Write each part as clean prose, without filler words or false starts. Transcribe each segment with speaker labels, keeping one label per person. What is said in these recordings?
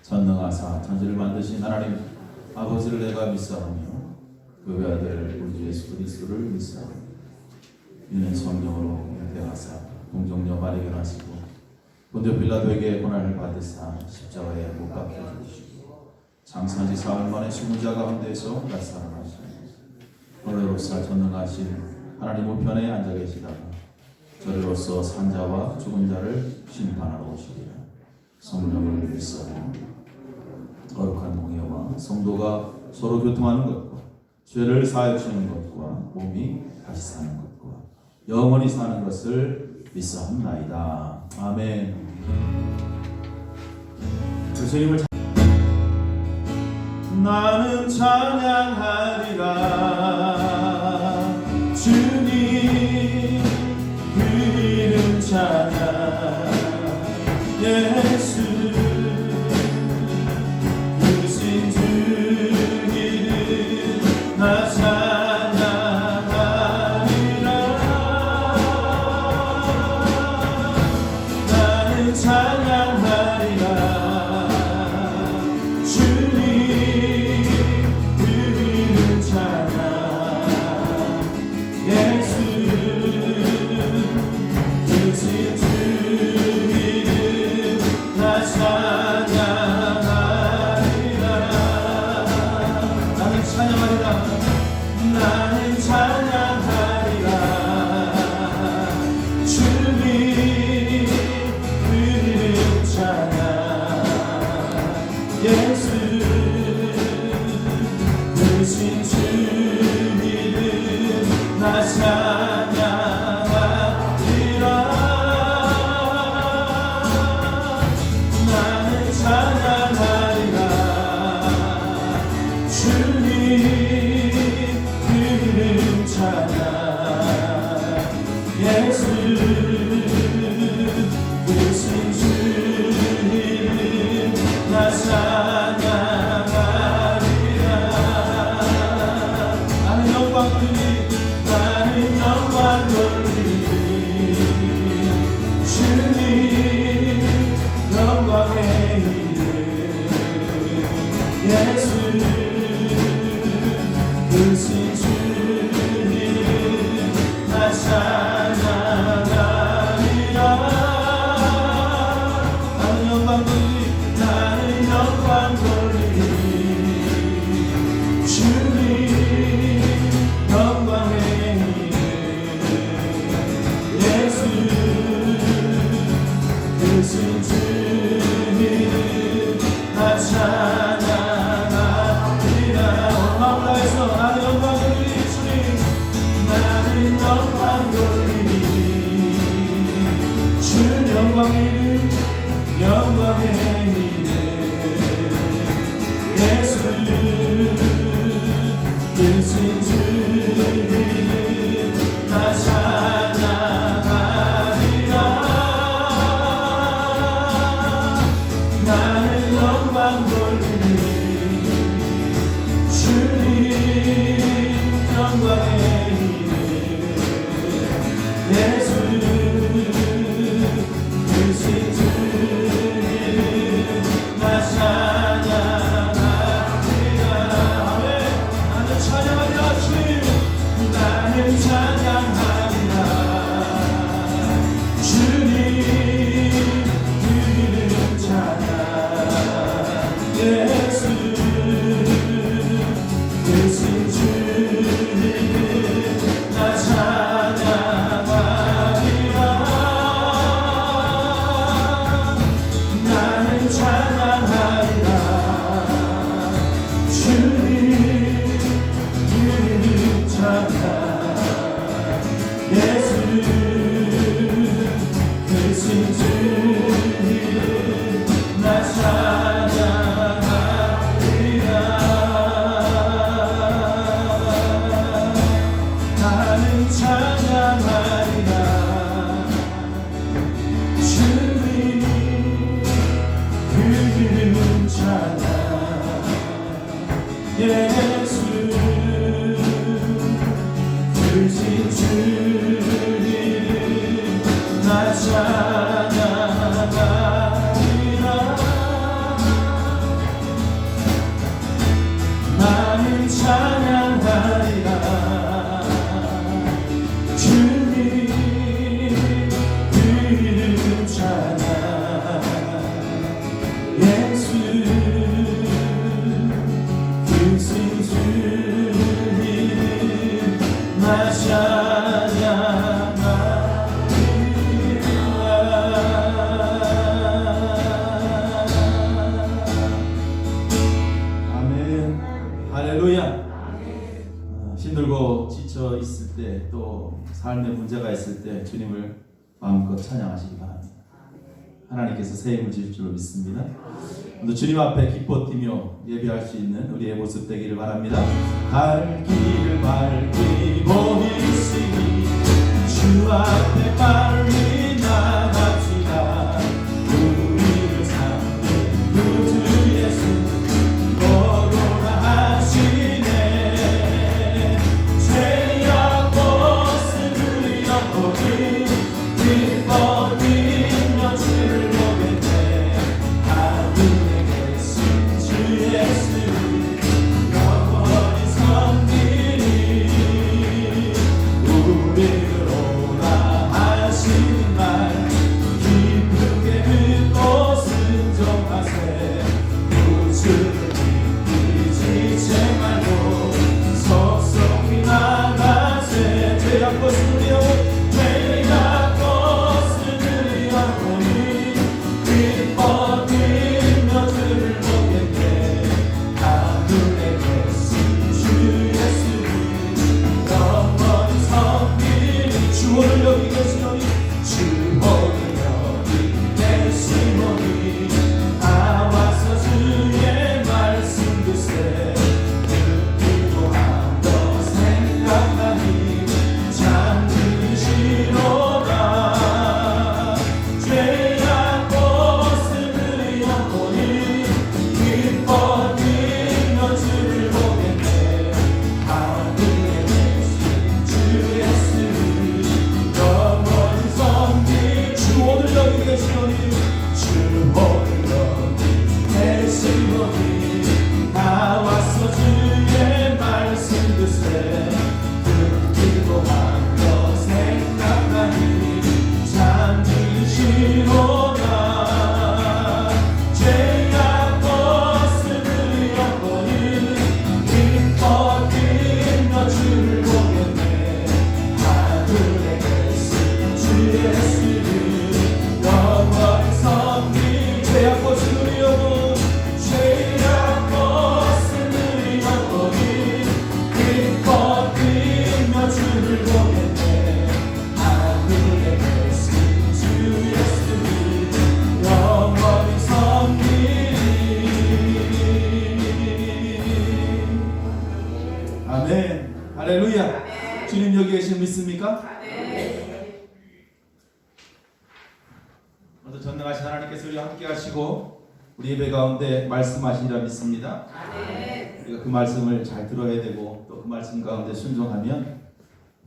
Speaker 1: 전능하사 천지를 만드신 하나님 아버지를 내가 믿사오며 그 외아들 우리 주 예수 그리스도를 믿사오며 이는 성령으로 잉태하사 동정녀 마리아에게 나시고 본디오 빌라도에게 고난을 받으사 십자가에 못 박혀 죽으시고 장사지 사흘 만에 죽은 자 가운데서 살아나시고 오늘로서 전능하신 하나님 우편에 앉아 계시다가 저리로서 산자와 죽은 자를 심판하러 오시리라. 성령을 믿사오며 거룩한 공예와 성도가 서로 교통하는 것과 죄를 사하여 주시는 것과 몸이 다시 사는 것과 영원히 사는 것을 믿사옵나이다. 아멘. 주님을 나는 찬양하리라. 주님 그 이름 찬양. 예수 크신 주 이름 나 찬양하리라. 나는 찬양하리라. 주님 그 이름 찬양. 예수 크신 주 나는 찬양하리라. 주님 그 이름 찬양. 예수 크신 주 이름 나 찬양하리라. 나는 찬양하리라. 주님 예수 크신 주 이름 나 찬양하리라. 나는 영광 돌리리. 주님 영광의 이름. 예수 크신 주 찬양하리라. 나는 영광 돌리리. 주님 영광의 이름. 예수 크신 주 이름 나 찬양하리라. 마음 다해서 나는 영광 돌리리. 주님 나는 영광 돌리리. 주는 영광의 이름. 영광의 이름. 예수 크신 주 이름 나 찬양하리라. 나는 영광 돌리리. 주님 영광의 예수 크신 주 이름 나 찬양하리라. 나는 찬양하리라. 주님 나는 찬양하리라. 주님 그 이름 찬양. 예수 크신 주 이름 나 찬양하리라. 나는 찬양하리라. 주님 그 이름 찬양. 예수 크신 주 이름 나 찬양하리라. 나는 찬양하리라. 주님 그 이름 찬양. 예수 크신 주 이름 나 찬양하리라. 삶에 문제가 있을 때 주님을 마음껏 찬양하시기 바랍니다. 하나님께서 새 힘을 주실 줄로 믿습니다. 오늘 주님 앞에 기뻐 뛰며 예배할 수 있는 우리의 모습 되기를 바랍니다. 갈 길을 밝히고 있으니 주 앞에 빨리 나갑시다. 우리를 삼는 구주 예수 거룩하 하시네. 죄악 벗은 우리 영혼이 기뻐 뛰며 주를 보겠네. 하늘에 계신 주 예수 영원히 섬기리. 우리를 오라 하신 말 기쁘게 듣고 순종하세. 구주를 믿기 지체 말고 속속히 나가세. 죄악 벗은 우리 영혼 죄악 벗은 우리 영혼이 기뻐 뛰며 주를 보겠네. 하늘에 계신 주 예수 영원히 섬기리. 주오늘 여기 계시노니 주오늘 여기 계시노니 다 와서 주의 말씀 듣세. 듣기도 하며 생각하니 잠드시로다. 죄악 벗은 우리 영혼이 기뻐 뛰며 주를 보겠네. 하늘에 계신 주 예수 영원히 섬기. 주 오늘 여기 계시노니 주 오늘 여기 계시노니 다 와서 주의 말씀 듣세. 듣기도 하며 생각하니 잠드시로다. 죄악 벗은 우리 영혼이 기뻐 뛰며 주를 보겠네. 하늘에 계신 주 예수를 영원히 섬기. 죄악 벗은 우리 영혼 죄악 벗은 우리 영혼이 기뻐 뛰며 주를 보겠네. 하늘에 계신 주 예수를 영원히 섬기리. 아멘. 할렐루야. 주님 여기 계신 믿습니까? 오늘 전능하신 하나님께서 우리와 함께 하시고 우리 예배 가운데 말씀하시리라 믿습니다. 우리가 그 말씀을 잘 들어야 되고 또 그 말씀 가운데 순종하면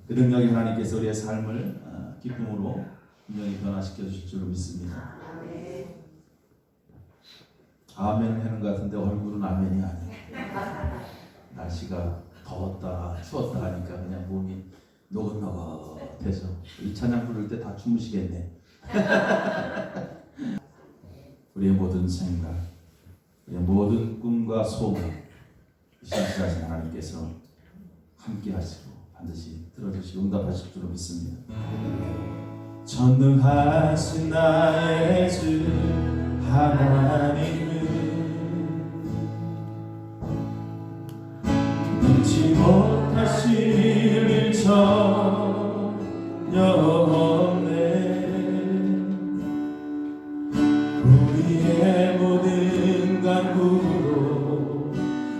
Speaker 1: 그 능력이 하나님께서 우리의 삶을 기쁨으로 분명히 변화시켜 주실 줄로 믿습니다. 아멘 하는 것 같은데 얼굴은 아멘이 아니에요. 날씨가 더웠다 추웠다 하니까 그냥 몸이 노릇노릇해서 이 찬양 부를 때 다 주무시겠네. 우리의 모든 생각, 우리의 모든 꿈과 소망 신실하신 하나님께서 함께 하시고 반드시 들어주시고 응답하실 줄로 믿습니다. 전능하신 나의 주 하나님은 잊지 못하실 일 전혀 없네. 우리의 모든 간구로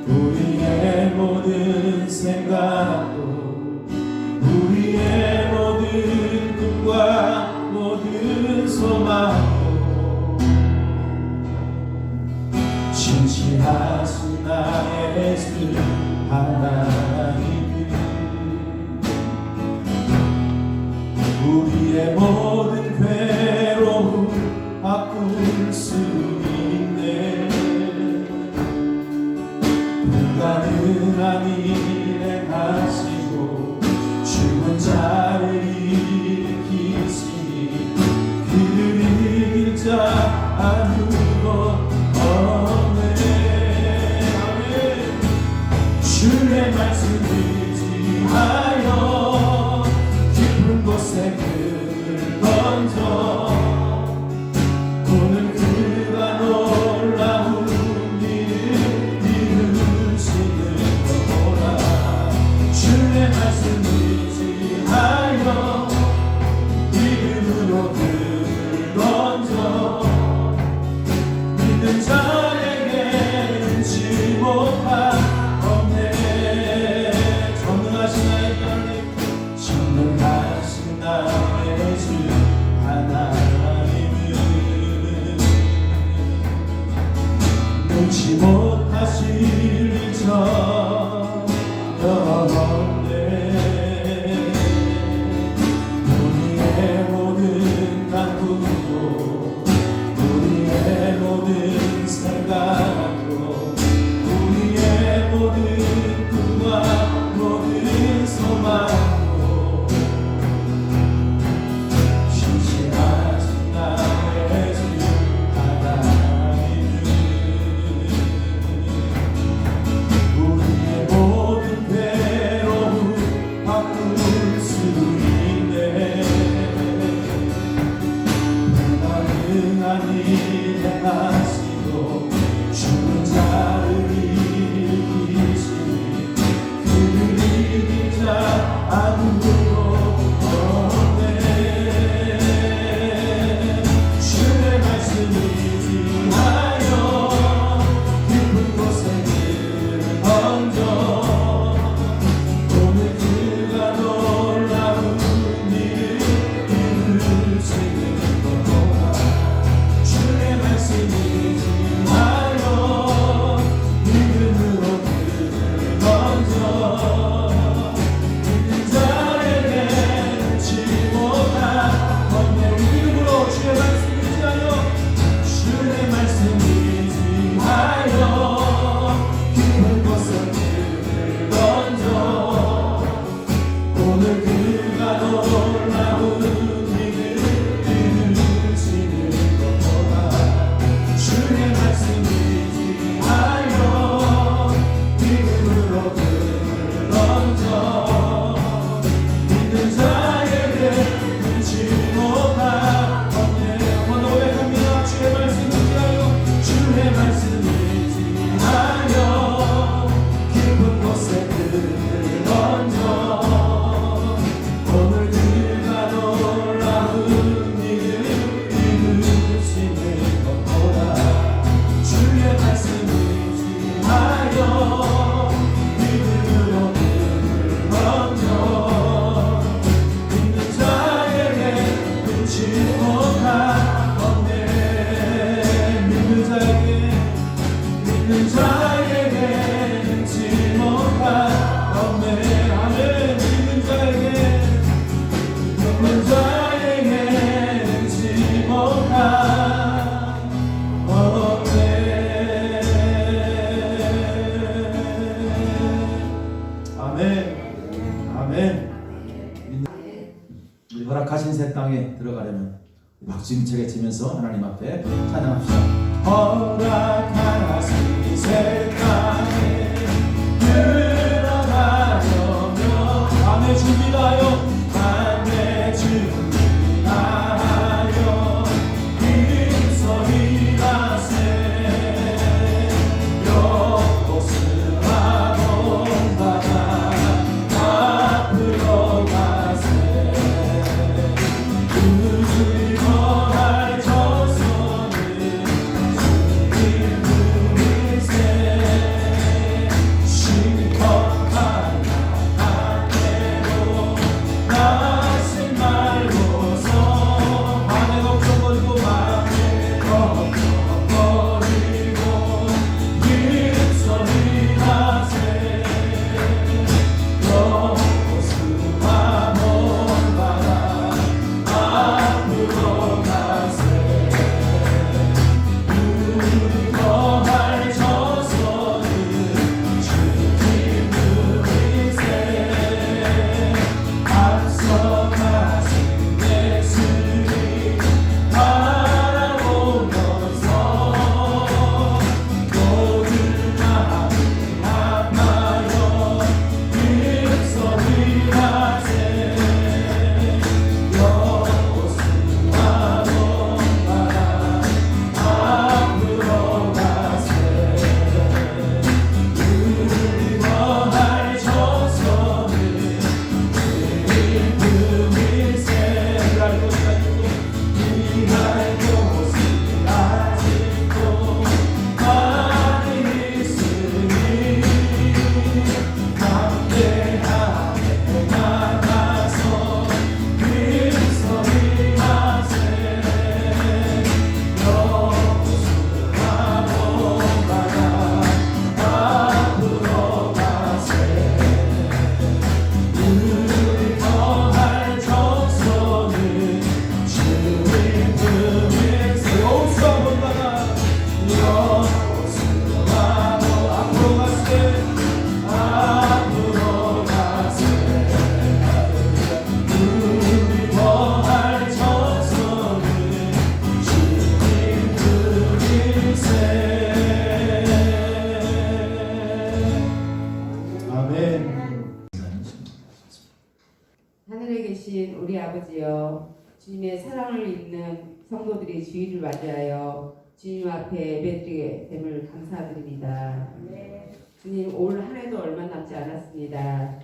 Speaker 1: 우리의 모든 생각도 우리의 모든 꿈과 모든 소망도 진실하신 나의 주 하나님은 우리의 모든 괴로움 바꿀 수 있네. 불가능한 일에 하시고 죽은 자를 일으키시니 그를 이길 자 아무도 없네. 주의 말씀 의지하여 깊은 곳에 그를 던져 믿는 자에게 능치 못한 없네. 전능하신 나의 하나님, 전능하신 나의 주 하나님은 능치 못하실 일 전혀 없네. 우리의 모든 간구도 우리의 모든 생각도 우리의 모든 꿈과 모든 소망도 신실하신 나의 주 하나님은 우리의 모든 괴로움 바꿀 수 있네. 불가능한 일 행하시고 죽은 자를 일으키시니 그를 이길 자 아무도 없네. 주의 말씀을 지하여 깊은 곳에 그를 던져 오늘 그가 놀라운 일을 이루시는 것보다 주의 말씀을 지하여 믿음으로 그를 던져 믿는 자에게 능치 못한 번뇌 믿음으로 주의 말씀을 지하여 주의 말씀을 지하여 깊은 곳에 그를 던져 오늘 그가 놀라운 일을 이루시는 것보다 주의 말씀을 지하여 믿음으로 그를 던져 믿는 자에게 능치 못한 번뇌 한번 고백합니다. 주의 말씀을 지하여 주의 말씀을 지하여 깊은 곳에 그를 던져 오늘 그가 놀라운 일을 이루시는 것보다 주의 말씀을 지하여 믿음으로 그를 던져 믿는 자에게 능치 못한 번뇌 믿는 자에게 능치 못한 번뇌 아멘. 믿는 자에게 능치 못한 번뇌 아멘. 아멘. 우리 허락하신 새 땅에 들어가려면 박수힘차게 치면서 하나님 앞에 찬양합시다. 허락하신 새 땅에 들어가려면 밤에 준비하여 밤에 준비하여 힘써 일하세 옆곳을 하던 바다 앞으로 가세 그들이 거할 저선을 주님 눈이세
Speaker 2: 우리 아버지여, 주님의 사랑을 입는 성도들이 주일을 맞이하여 주님 앞에 예배드리게 됨을 감사드립니다. 주님, 올 한 해도 얼마 남지 않았습니다.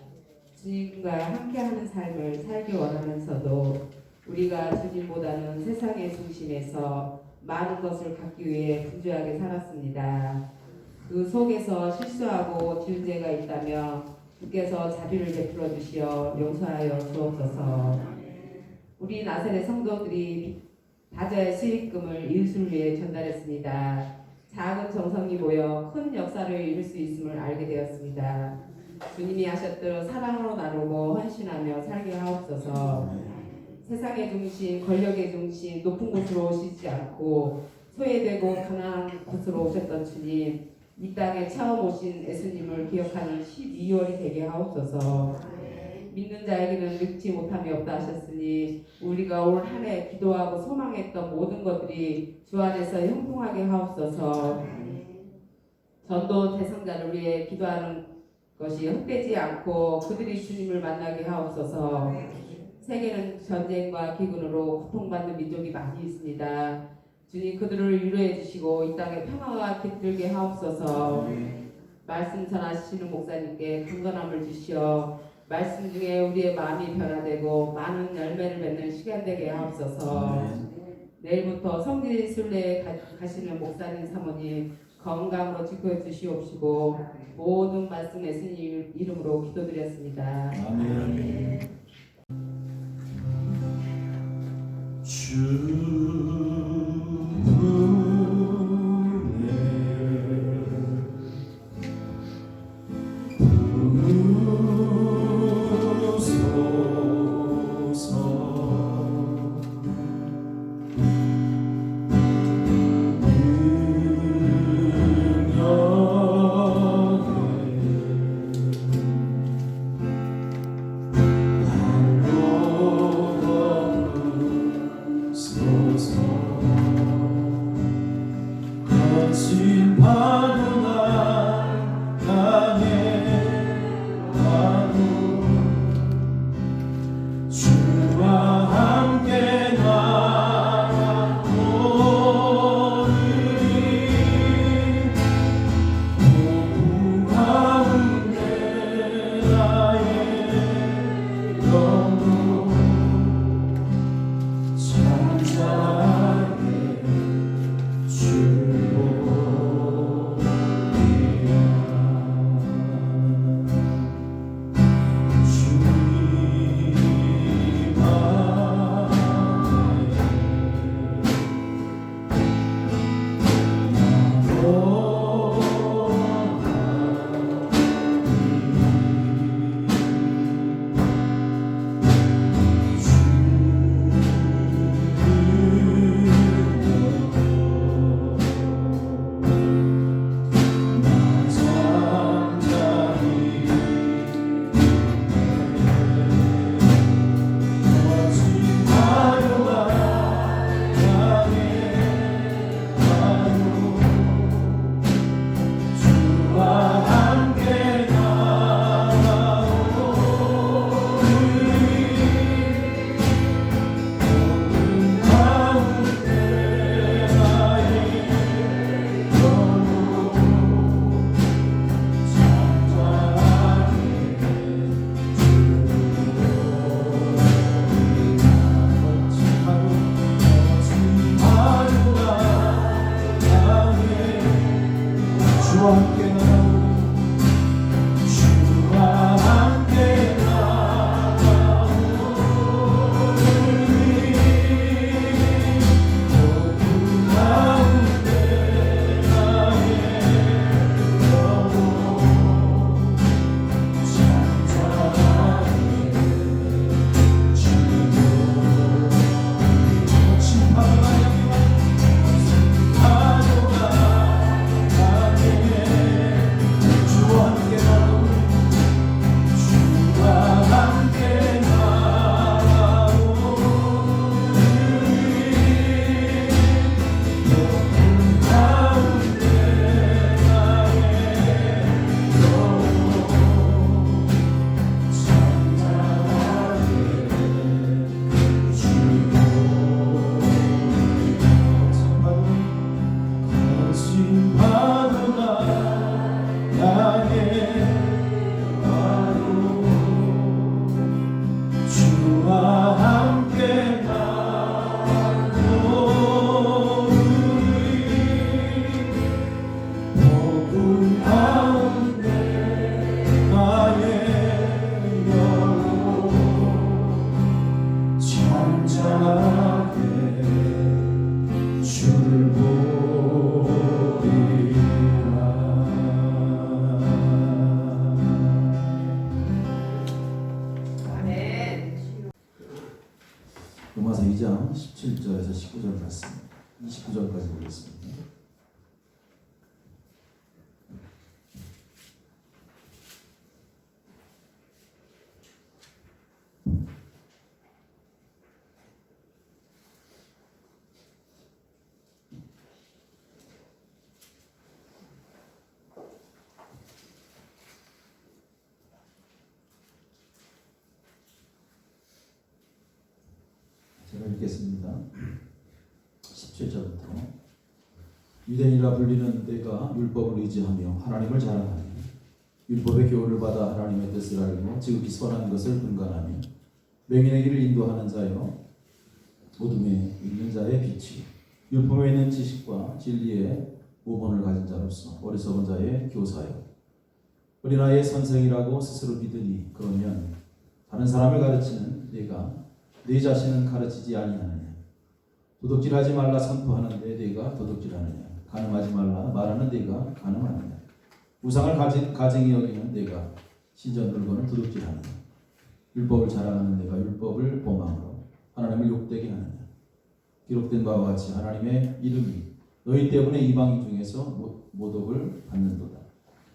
Speaker 2: 주님과 함께하는 삶을 살기 원하면서도 우리가 주님보다는 세상의 중심에서 많은 것을 갖기 위해 분주하게 살았습니다. 그 속에서 실수하고 지은 죄가 있다면 주께서 자비를 베풀어 주시어 용서하여 주옵소서. 우리 나사렛 성도들이 다자의 수익금을 이웃을 위해 전달했습니다. 작은 정성이 모여 큰 역사를 이룰 수 있음을 알게 되었습니다. 주님이 하셨듯 사랑으로 나누고 헌신하며 살게 하옵소서. 세상의 중심, 권력의 중심, 높은 곳으로 오시지 않고 소외되고 가난한 곳으로 오셨던 주님, 이 땅에 처음 오신 예수님을 기억하는 12월이 되게 하옵소서. 믿는 자에게는 늙지 못함이 없다 하셨으니 우리가 올 한 해 기도하고 소망했던 모든 것들이 주 안에서 형통하게 하옵소서. 전도 대상자를 위해 기도하는 것이 헛되지 않고 그들이 주님을 만나게 하옵소서. 세계는 전쟁과 기근으로 고통받는 민족이 많이 있습니다. 주님, 그들을 위로해 주시고 이 땅에 평화가 깃들게 하옵소서. 말씀 전하시는 목사님께 강건함을 주시어 말씀 중에 우리의 마음이 변화되고 많은 열매를 맺는 시간 되게 하옵소서. 내일부터 성지 순례에 가시는 목사님 사모님 건강으로 지켜 주시옵시고 모든 말씀 예수님 이름으로 기도드렸습니다.
Speaker 1: 아멘. 드리겠습니다. 제가 읽겠습니다. 17절부터 유대인이라 불리는 내가 율법을 의지하며 하나님을 자랑하며 율법의 교훈을 받아 하나님의 뜻을 알고 지극히 선한 것을 분간하며 맹인의 길을 인도하는 자여 어둠에 있는 자의 빛이 율법에 있는 지식과 진리의 모본을 가진 자로서 어리석은 자의 교사여 어린아이의 선생이라고 스스로 믿으니 그러면 다른 사람을 가르치는 네가 네 자신은 가르치지 아니하느냐 도둑질하지 말라 선포하는데 네가 도둑질하느냐 간음하지 말라 말하는 네가 간음하느냐 우상을 가증히 여기는 네가 신전 물건을 도둑질하느냐 율법을 자랑하는 네가 율법을 범함으로 하나님을 욕되게 하느냐 기록된 바와 같이 하나님의 이름이 너희 때문에 이방인 중에서 모독을 받는도다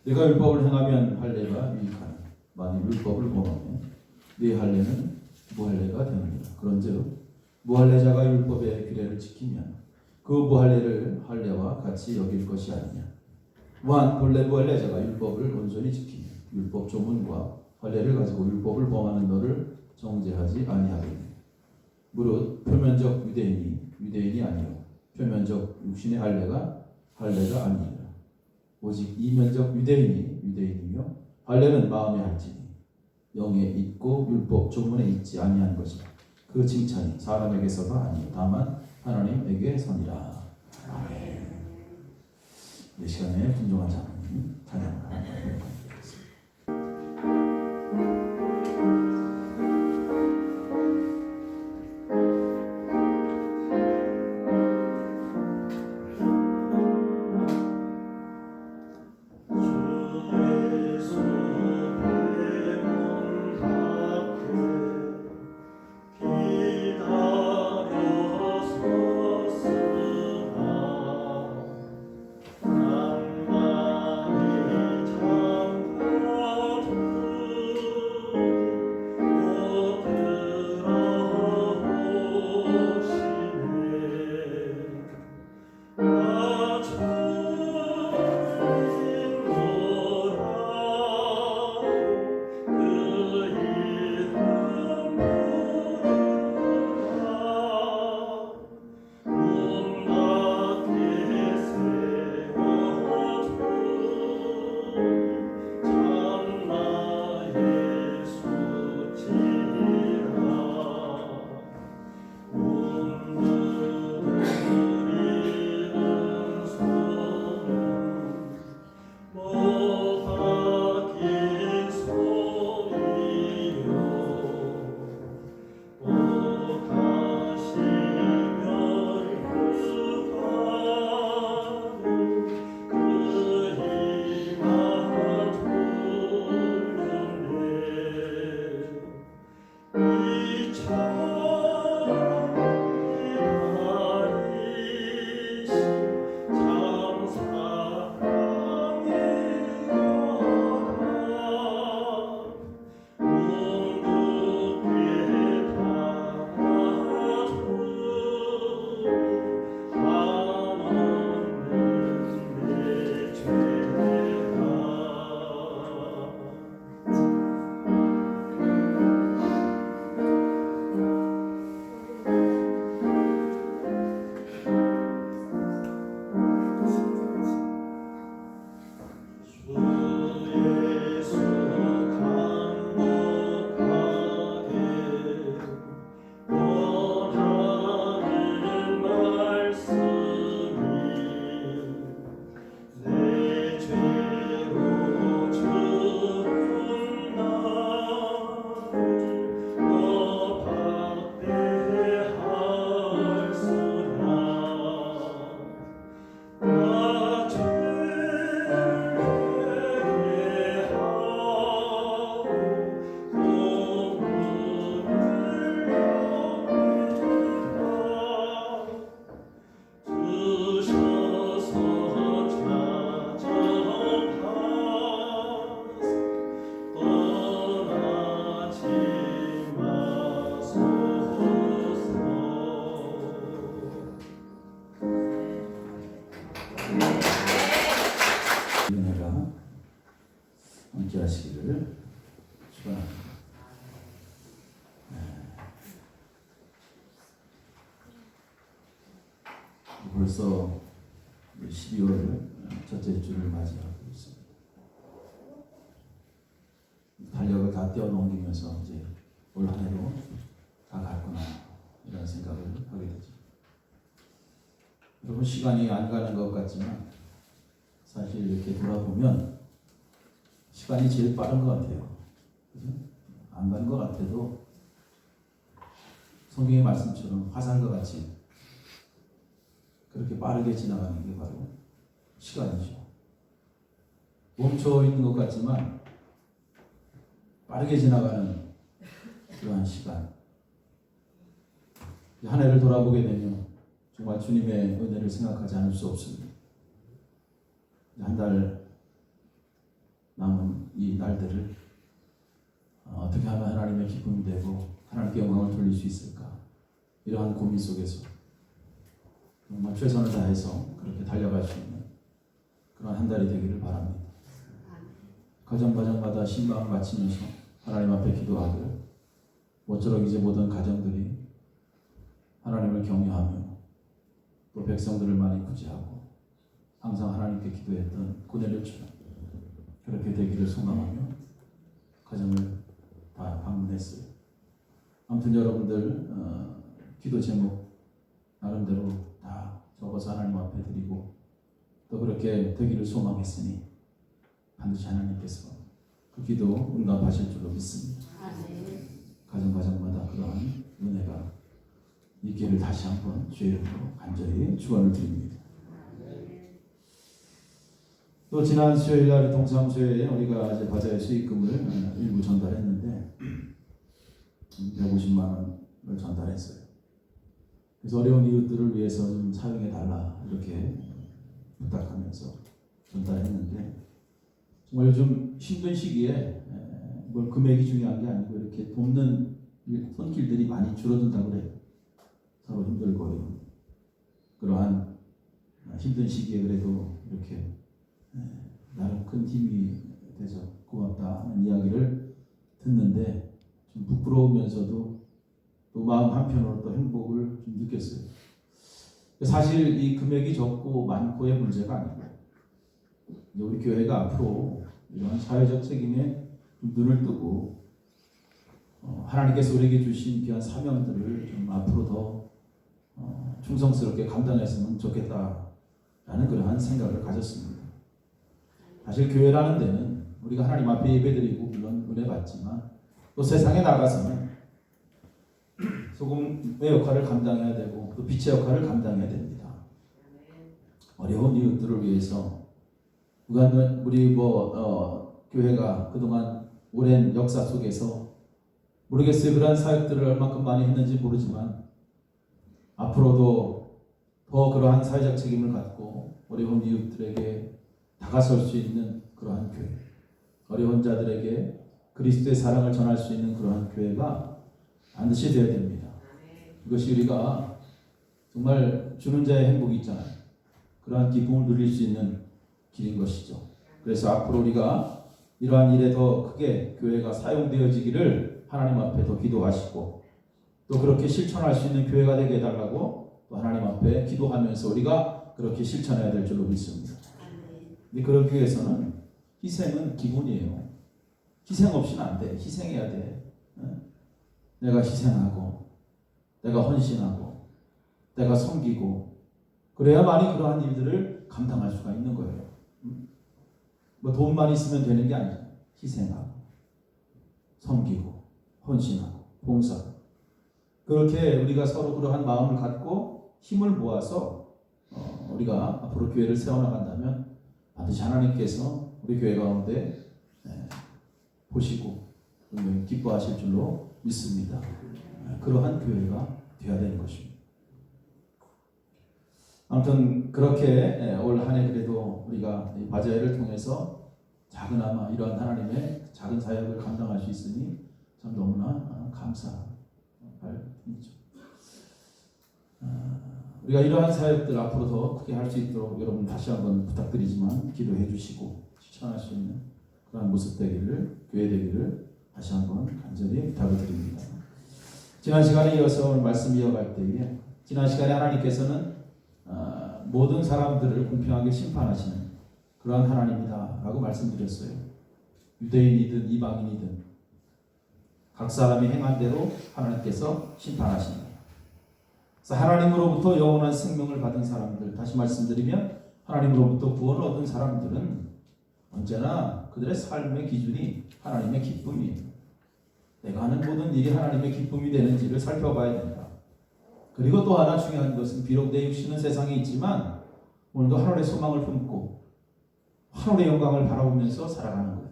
Speaker 1: 네가 율법을 행하면 할례가 유익하나 만일 율법을 범하면 네 할례는 무할례가 되느니라. 그런즉 무할례자가 율법의 규례를 지키면 그 무할례를 할례와 같이 여길 것이 아니냐. 무한 본래 무할례자가 율법을 온전히 지키면 율법 조문과 할례를 가지고 율법을 범하는 너를 정죄하지 아니하겠느냐. 무릇 표면적 유대인이 아니요 표면적 육신의 할례가 아니니라. 오직 이면적 유대인이며 할례는 마음에 할지니 영에 있고 율법 조문에 있지 아니한 것이라. 그 칭찬이 사람에게서가 아니요 다만 하나님에게서니라. 아멘. 이 시간에 분종한 자님 찬양을 하도록 하겠습니다.
Speaker 3: 나
Speaker 1: 함께 하시기를 축원합니다. 벌써 12월 첫째 주를 맞이하고 있습니다. 달력을 다 떼어넘기면서 이제 올 한 해도 다 갔구나 이런 생각을 하게 되죠. 여러분 시간이 안 가는 것 같지만 사실 이렇게 돌아보면 시간이 제일 빠른 것 같아요. 그죠? 안 가는 것 같아도 성경의 말씀처럼 화산과 같이 그렇게 빠르게 지나가는 게 바로 시간이죠. 멈춰 있는 것 같지만 빠르게 지나가는 그러한 시간. 한 해를 돌아보게 되면 정말 주님의 은혜를 생각하지 않을 수 없습니다. 한 달 남은 이 날들을 어떻게 하면 하나님의 기쁨이 되고 하나님께 영광을 돌릴 수 있을까? 이러한 고민 속에서 정말 최선을 다해서 그렇게 달려갈 수 있는 그런 한 달이 되기를 바랍니다. 가정마다 신방을 마치면서 하나님 앞에 기도하고 모쪼록 이제 모든 가정들이 하나님을 경외하며 또 백성들을 많이 구제하고 항상 하나님께 기도했던 고넬료처럼 그렇게 되기를 소망하며 가정을 다 방문했어요. 아무튼 여러분들 기도 제목 나름대로 다 적어서 하나님 앞에 드리고 또 그렇게 되기를 소망했으니 반드시 하나님께서 그 기도 응답하실 줄로 믿습니다. 가정마다 그러한 은혜가 있기를 다시 한번 주의 이름으로 간절히 축원을 드립니다. 또 지난 수요일 날 동사무소에 우리가 이제 바자회 수익금을 일부 전달했는데 150만 원을 전달했어요. 그래서 어려운 이웃들을 위해서 좀 사용해 달라 이렇게 부탁하면서 전달했는데 정말 요즘 힘든 시기에 뭘 금액이 중요한 게 아니고 이렇게 돕는 손길들이 많이 줄어든다고 그래요. 서로 힘들고 그러한 힘든 시기에 그래도 이렇게 나름 큰 힘이 돼서 고맙다 하는 이야기를 듣는데 좀 부끄러우면서도 또 마음 한편으로 또 행복을 좀 느꼈어요. 사실 이 금액이 적고 많고의 문제가 아니고 우리 교회가 앞으로 이런 사회적 책임에 좀 눈을 뜨고 하나님께서 우리에게 주신 귀한 사명들을 좀 앞으로 더 충성스럽게 감당했으면 좋겠다라는 그러한 생각을 가졌습니다. 사실 교회라는 데는 우리가 하나님 앞에 예배드리고 물론 은혜 받지만 또 세상에 나가서는 소금의 역할을 감당해야 되고 또 빛의 역할을 감당해야 됩니다. 어려운 이웃들을 위해서 우리 교회가 그동안 오랜 역사 속에서 모르겠어요. 그러한 사역들을 얼마큼 많이 했는지 모르지만 앞으로도 더 그러한 사회적 책임을 갖고 어려운 이웃들에게 다가설 수 있는 그러한 교회, 어려운 자들에게 그리스도의 사랑을 전할 수 있는 그러한 교회가 반드시 되어야 됩니다. 이것이 우리가 정말 주는 자의 행복이 있잖아요. 그러한 기쁨을 누릴 수 있는 길인 것이죠. 그래서 앞으로 우리가 이러한 일에 더 크게 교회가 사용되어지기를 하나님 앞에 더 기도하시고 또 그렇게 실천할 수 있는 교회가 되게 해달라고 또 하나님 앞에 기도하면서 우리가 그렇게 실천해야 될 줄로 믿습니다. 근데 그러기 위해서는 희생은 기본이에요. 희생 없이는 안 돼. 희생해야 돼. 내가 희생하고 내가 헌신하고 내가 섬기고 그래야만이 그러한 일들을 감당할 수가 있는 거예요. 뭐 돈만 있으면 되는 게 아니죠. 희생하고 섬기고 헌신하고 봉사하고 그렇게 우리가 서로 그러한 마음을 갖고 힘을 모아서 우리가 앞으로 교회를 세워나간다면 반드시 하나님께서 우리 교회 가운데 보시고 기뻐하실 줄로 믿습니다. 그러한 교회가 되어야 되는 것입니다. 아무튼 그렇게 올 한 해 그래도 우리가 이 바자회를 통해서 작은아마 이러한 하나님의 작은 사역을 감당할 수 있으니 참 너무나 감사할 뿐이죠. 우리가 이러한 사역들 앞으로 더 크게 할 수 있도록 여러분 다시 한번 부탁드리지만 기도해 주시고 실천할 수 있는 그런 모습 되기를, 교회 되기를 다시 한번 간절히 부탁을 드립니다. 지난 시간에 이어서 오늘 말씀 이어갈 때에 지난 시간에 하나님께서는 모든 사람들을 공평하게 심판하시는 그러한 하나님이다 라고 말씀드렸어요. 유대인이든 이방인이든 각 사람이 행한 대로 하나님께서 심판하신다. 그래서 하나님으로부터 영원한 생명을 받은 사람들, 다시 말씀드리면 하나님으로부터 구원을 얻은 사람들은 언제나 그들의 삶의 기준이 하나님의 기쁨이에요. 내가 하는 모든 일이 하나님의 기쁨이 되는지를 살펴봐야 된다. 그리고 또 하나 중요한 것은 비록 내 육신은 세상에 있지만 오늘도 하늘의 소망을 품고 하늘의 영광을 바라보면서 살아가는 거예요.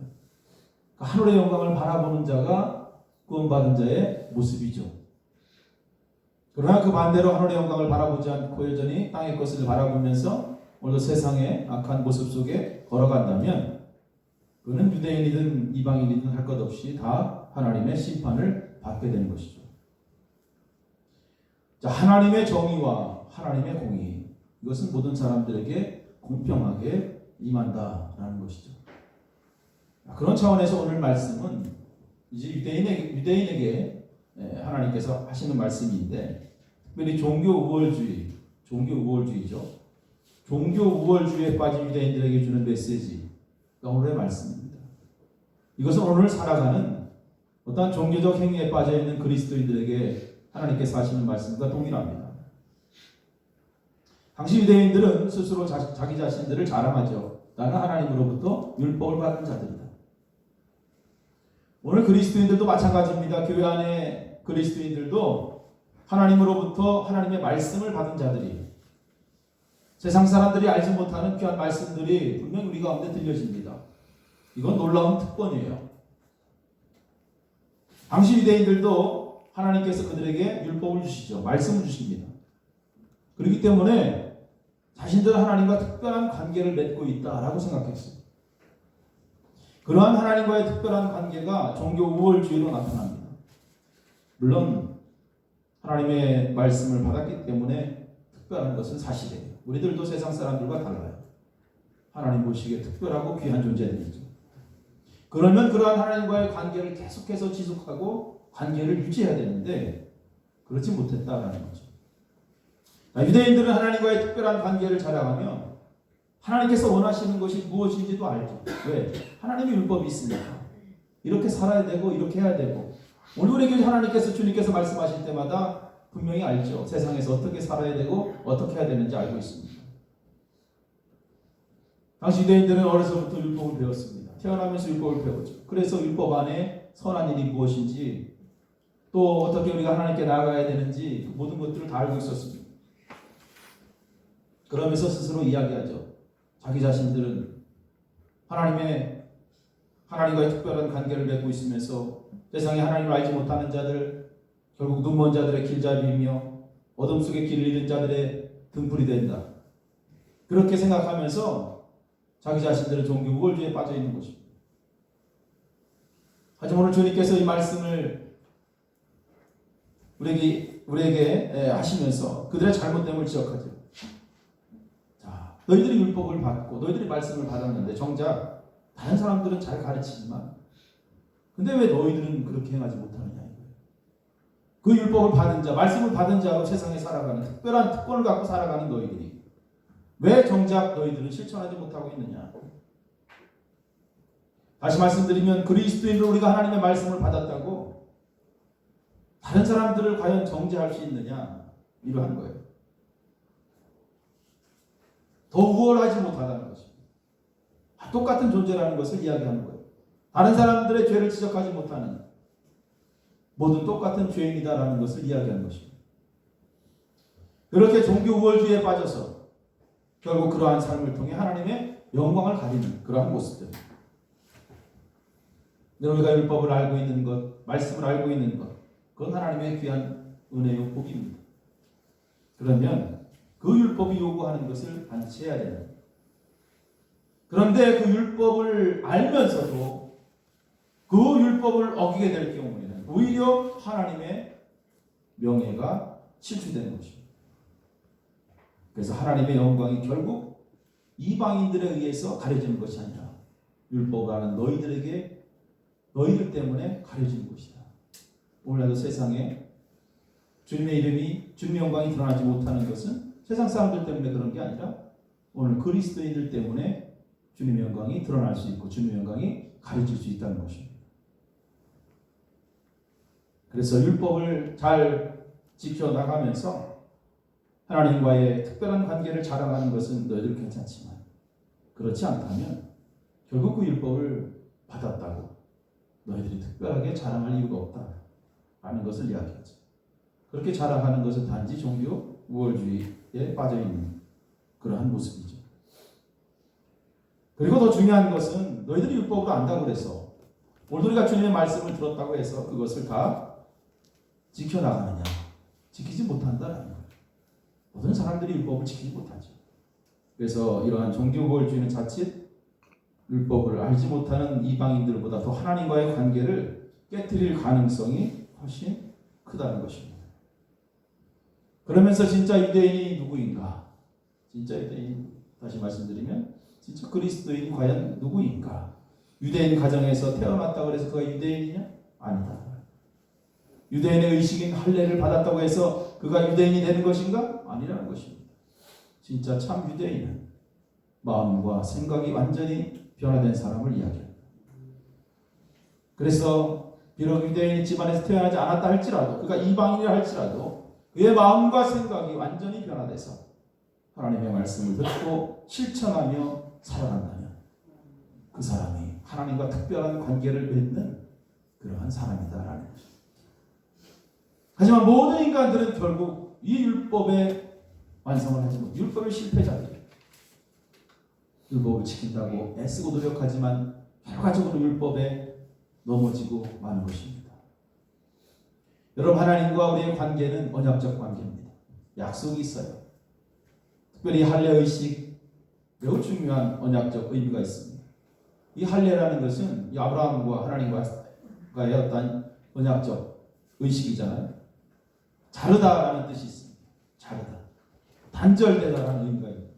Speaker 1: 그러니까 하늘의 영광을 바라보는 자가 구원받은 자의 모습이죠. 그러나 그 반대로 하늘의 영광을 바라보지 않고 여전히 땅의 것을 바라보면서 오늘도 세상의 악한 모습 속에 걸어간다면 그는 유대인이든 이방인이든 할 것 없이 다 하나님의 심판을 받게 되는 것이죠. 자, 하나님의 정의와 하나님의 공의, 이것은 모든 사람들에게 공평하게 임한다라는 것이죠. 그런 차원에서 오늘 말씀은 이제 유대인에게 하나님께서 하시는 말씀인데, 특별히 종교 우월주의죠. 종교 우월주의에 빠진 유대인들에게 주는 메시지가 오늘의 말씀입니다. 이것은 오늘 살아가는 어떠한 종교적 행위에 빠져 있는 그리스도인들에게 하나님께서 하시는 말씀과 동일합니다. 당시 유대인들은 스스로 자기 자신들을 자랑하죠. 나는 하나님으로부터 율법을 받은 자들이다. 오늘 그리스도인들도 마찬가지입니다. 교회 안에 그리스도인들도 하나님으로부터 하나님의 말씀을 받은 자들이, 세상 사람들이 알지 못하는 귀한 말씀들이 분명히 우리 가운데 들려집니다. 이건 놀라운 특권이에요. 당시 유대인들도 하나님께서 그들에게 율법을 주시죠. 말씀을 주십니다. 그렇기 때문에 자신들은 하나님과 특별한 관계를 맺고 있다라고 생각했어요. 그러한 하나님과의 특별한 관계가 종교 우월주의로 나타납니다. 물론 하나님의 말씀을 받았기 때문에 특별한 것은 사실이에요. 우리들도 세상 사람들과 달라요. 하나님 보시기에 특별하고 귀한 존재들이죠. 그러면 그러한 하나님과의 관계를 계속해서 지속하고 관계를 유지해야 되는데 그렇지 못했다라는 거죠. 유대인들은 하나님과의 특별한 관계를 자랑하며 하나님께서 원하시는 것이 무엇인지도 알죠. 왜? 하나님의 율법이 있으니까. 이렇게 살아야 되고 이렇게 해야 되고, 우리에게 하나님께서, 주님께서 말씀하실 때마다 분명히 알죠. 세상에서 어떻게 살아야 되고 어떻게 해야 되는지 알고 있습니다. 당시 유대인들은 어려서부터 율법을 배웠습니다. 태어나면서 율법을 배웠죠. 그래서 율법 안에 선한 일이 무엇인지, 또 어떻게 우리가 하나님께 나아가야 되는지 그 모든 것들을 다 알고 있었습니다. 그러면서 스스로 이야기하죠. 자기 자신들은 하나님과의 특별한 관계를 맺고 있으면서 세상에 하나님을 알지 못하는 자들, 결국 눈먼 자들의 길잡이이며 어둠 속에 길을 잃은 자들의 등불이 된다. 그렇게 생각하면서 자기 자신들은 종교 우월주의에 빠져 있는 것입니다. 하지만 오늘 주님께서 이 말씀을 우리에게 하시면서 그들의 잘못됨을 지적하죠. 자, 너희들이 율법을 받고 너희들이 말씀을 받았는데 정작 다른 사람들은 잘 가르치지만 근데 왜 너희들은 그렇게 행하지 못하느냐. 그 율법을 받은 자, 말씀을 받은 자로 세상에 살아가는 특별한 특권을 갖고 살아가는 너희들이 왜 정작 너희들은 실천하지 못하고 있느냐. 다시 말씀드리면 그리스도인으로 우리가 하나님의 말씀을 받았다고 다른 사람들을 과연 정죄할 수 있느냐, 이러한 거예요. 더 우월하지 못하다는 것입니다. 똑같은 존재라는 것을 이야기하는 거예요. 다른 사람들의 죄를 지적하지 못하는, 모두 똑같은 죄인이다라는 것을 이야기하는 것입니다. 그렇게 종교 우월주의에 빠져서 결국 그러한 삶을 통해 하나님의 영광을 가리는 그러한 모습들. 우리가 율법을 알고 있는 것, 말씀을 알고 있는 것, 그건 하나님의 귀한 은혜요 복입니다. 그러면 그 율법이 요구하는 것을 반드시 해야 됩니다. 그런데 그 율법을 알면서도 그 율법을 어기게 될 경우에는 오히려 하나님의 명예가 실추되는 것입니다. 그래서 하나님의 영광이 결국 이방인들에 의해서 가려지는 것이 아니라 율법이라는 너희들 때문에 가려진 것이다. 오늘날도 세상에 주님의 이름이, 주님의 영광이 드러나지 못하는 것은 세상 사람들 때문에 그런 게 아니라 오늘 그리스도인들 때문에 주님의 영광이 드러날 수 있고 주님의 영광이 가려질 수 있다는 것입니다. 그래서 율법을 잘 지켜나가면서 하나님과의 특별한 관계를 자랑하는 것은 너희들 괜찮지만 그렇지 않다면 결국 그 율법을 받았다고 너희들이 특별하게 자랑할 이유가 없다라는 것을 이야기하죠. 그렇게 자랑하는 것은 단지 종교 우월주의에 빠져있는 그러한 모습이죠. 그리고 더 중요한 것은 너희들이 율법을 안다고 해서 오늘 우리가 주님의 말씀을 들었다고 해서 그것을 다 지켜나가느냐? 지키지 못한다라는 거예요. 모든 사람들이 율법을 지키지 못하죠. 그래서 이러한 종교우월주의는 자칫 율법을 알지 못하는 이방인들보다 더 하나님과의 관계를 깨뜨릴 가능성이 훨씬 크다는 것입니다. 그러면서 진짜 유대인이 누구인가? 진짜 유대인, 다시 말씀드리면 진짜 그리스도인이 과연 누구인가? 유대인 가정에서 태어났다고 해서 그가 유대인이냐? 아니다. 유대인의 의식인 할례를 받았다고 해서 그가 유대인이 되는 것인가? 아니라는 것입니다. 진짜 참 유대인은 마음과 생각이 완전히 변화된 사람을 이야기합니다. 그래서 비록 유대인 집안에서 태어나지 않았다 할지라도 그가 이방인이라 할지라도 그의 마음과 생각이 완전히 변화돼서 하나님의 말씀을 듣고 실천하며 살아간다면 그 사람이 하나님과 특별한 관계를 맺는 그러한 사람이다라는 것입니다. 하지만 모든 인간들은 결국 이 율법에 완성을 하지 못, 율법의 실패자들이에요. 율법을 지킨다고 애쓰고 노력하지만 결과적으로 율법에 넘어지고 마는 것입니다. 여러분, 하나님과 우리의 관계는 언약적 관계입니다. 약속이 있어요. 특별히 할례의식 매우 중요한 언약적 의미가 있습니다. 이 할례라는 것은 이 아브라함과 하나님과의 어떤 언약적 의식이잖아요. 자르다라는 뜻이 있습니다. 자르다. 단절되다라는 의미가 있습니다.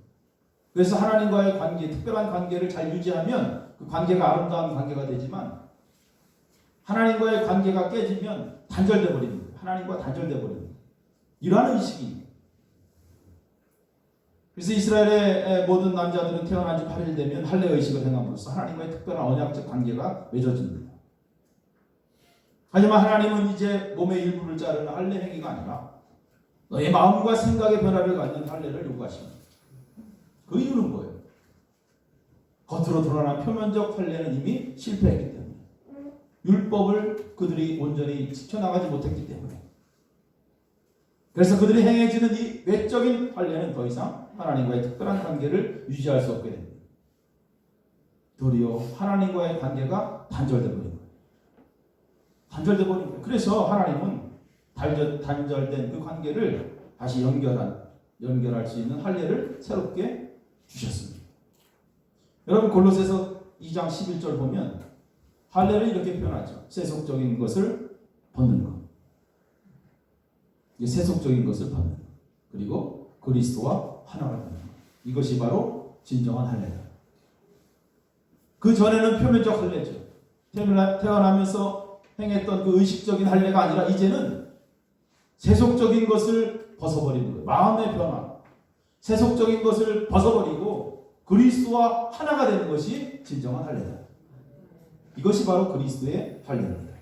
Speaker 1: 그래서 하나님과의 관계, 특별한 관계를 잘 유지하면 그 관계가 아름다운 관계가 되지만 하나님과의 관계가 깨지면 단절돼 버립니다. 하나님과 단절돼 버립니다. 이러한 의식입니다. 그래서 이스라엘의 모든 남자들은 태어난 지 8일 되면 할례 의식을 행함으로써 하나님과의 특별한 언약적 관계가 맺어집니다. 하지만 하나님은 이제 몸의 일부를 자르는 할례 행위가 아니라 너의 마음과 생각의 변화를 갖는 할례를 요구하십니다. 그 이유는 뭐예요? 겉으로 드러난 표면적 할례는 이미 실패했기 때문에 율법을 그들이 온전히 지켜나가지 못했기 때문에 그래서 그들이 행해지는 이 외적인 할례는 더 이상 하나님과의 특별한 관계를 유지할 수 없게 됩니다. 도리어 하나님과의 관계가 단절되어 버린 거예요. 단절되어 버린 거예요. 그래서 하나님은 단절된 그 관계를 다시 연결할 수 있는 할례를 새롭게 주셨습니다. 여러분, 골로새서 2장 11절 보면 할례를 이렇게 표현하죠. 세속적인 것을 벗는 것. 세속적인 것을 벗는 것. 그리고 그리스도와 하나가 되는 것. 이것이 바로 진정한 할례다. 그 전에는 표면적 할례죠. 태어나면서 행했던 그 의식적인 할례가 아니라 이제는 세속적인 것을 벗어버리는 거예요. 마음의 변화. 세속적인 것을 벗어버리고 그리스도와 하나가 되는 것이 진정한 할례다. 이것이 바로 그리스도의 할례입니다.